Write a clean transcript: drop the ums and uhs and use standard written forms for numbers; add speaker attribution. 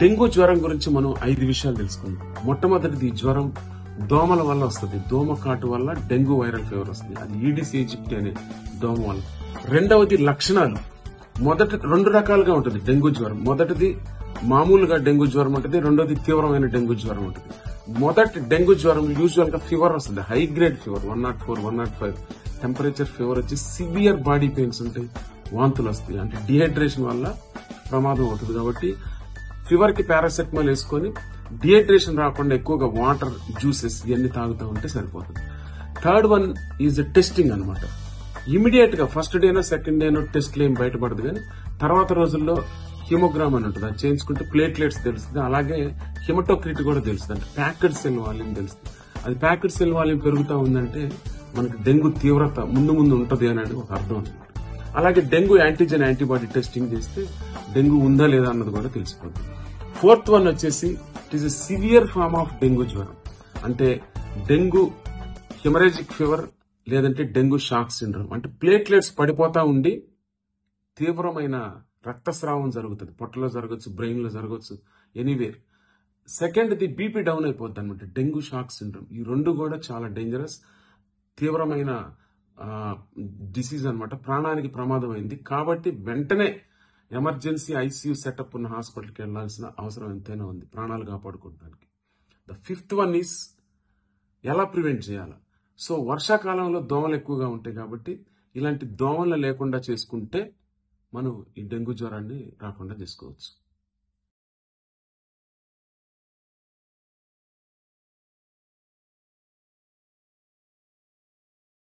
Speaker 1: Dengue జ్వరం గురించి మనం 5 విషయాలు తెలుసుకుందాం. మొట్టమొదటిది జ్వరం దోమల వల్ల వస్తుంది. దోమ కాటు వల్ల డెంగ్యూ వైరల్ ఫీవర్ వస్తుంది. అది ఈడిస్ ఈజిప్టి అనే దోమ వల్ల. రెండవది లక్షణాలు. మొదటి 2 రకాలుగా ఉంటుంది డెంగ్యూ జ్వరం. మొదటిది మామూలుగా డెంగ్యూ జ్వరం ఉంటుంది, రెండోది తీవ్రమైన డెంగ్యూ జ్వరం ఉంటుంది. మొదటి డెంగ్యూ జ్వరం యూజువల్ గా ఫీవర్ వస్తుంది, high grade fever 104, 105 temperature fever వచ్చి సివియర్ బాడీ పెయిన్స్ ఉంటాయి, వాంతులు వస్తాయి. అంటే డిహైడ్రేషన్ వల్ల ప్రమాదం అవుతుంది. కాబట్టి ఫీవర్ కి పారాసెటమాల్ వేసుకొని డిహైడ్రేషన్ రాకుండా ఎక్కువగా వాటర్, జ్యూసెస్ ఇవన్నీ తాగుతూ ఉంటే సరిపోతుంది. థర్డ్ వన్ ఈజ్ టెస్టింగ్ అనమాట. ఇమీడియట్ గా ఫస్ట్ డేనో సెకండ్ డేనో టెస్ట్లు ఏం బయటపడదు, కానీ తర్వాత రోజుల్లో హిమోగ్రామ్ అని ఉంటుంది, అది చేయించుకుంటే ప్లేట్లెట్స్ తెలుస్తుంది. అలాగే హిమటోక్రిట్ కూడా తెలుస్తుంది, అంటే ప్యాకెడ్ సెల్ వాల్యూమ్ తెలుస్తుంది. అది ప్యాకెడ్ సెల్ వాల్యూమ్ పెరుగుతూ ఉందంటే మనకి డెంగ్యూ తీవ్రత ముందు ఉంటుంది అనేది ఒక అర్థం అనమాట. అలాగే డెంగ్యూ యాంటీజెన్ యాంటీబాడీ టెస్టింగ్ చేస్తే డెంగ్యూ ఉందా లేదా అన్నది కూడా తెలిసిపోతుంది. ఫోర్త్ వన్ వచ్చేసి it is a severe form of dengue జ్వరం. అంటే డెంగ్యూ హెమరేజిక్ ఫీవర్ లేదంటే డెంగ్యూ షాక్ సిండ్రోమ్. అంటే ప్లేట్లెట్స్ పడిపోతా ఉండి తీవ్రమైన రక్తస్రావం జరుగుతుంది. పొట్టలో జరగచ్చు, బ్రెయిన్ లో జరగచ్చు, anywhere. Second the BP down అయిపోద్ది అనమాట, డెంగ్యూ షాక్ సిండ్రోమ్. ఈ 2 కూడా చాలా డేంజరస్, తీవ్రమైన డిసీజ్ అనమాట, ప్రాణానికి ప్రమాదం అయింది. కాబట్టి వెంటనే ఎమర్జెన్సీ ఐసీయూ సెటప్ ఉన్న హాస్పిటల్కి వెళ్లాల్సిన అవసరం ఎంతైనా ఉంది ప్రాణాలు కాపాడుకోవడానికి. ద ఫిఫ్త్ వన్ ఈస్ ఎలా ప్రివెంట్ చేయాలి. సో వర్షాకాలంలో దోమలు ఎక్కువగా ఉంటాయి కాబట్టి ఇలాంటి దోమలు లేకుండా చేసుకుంటే మనం ఈ డెంగ్యూ జ్వరాన్ని రాకుండా చేసుకోవచ్చు.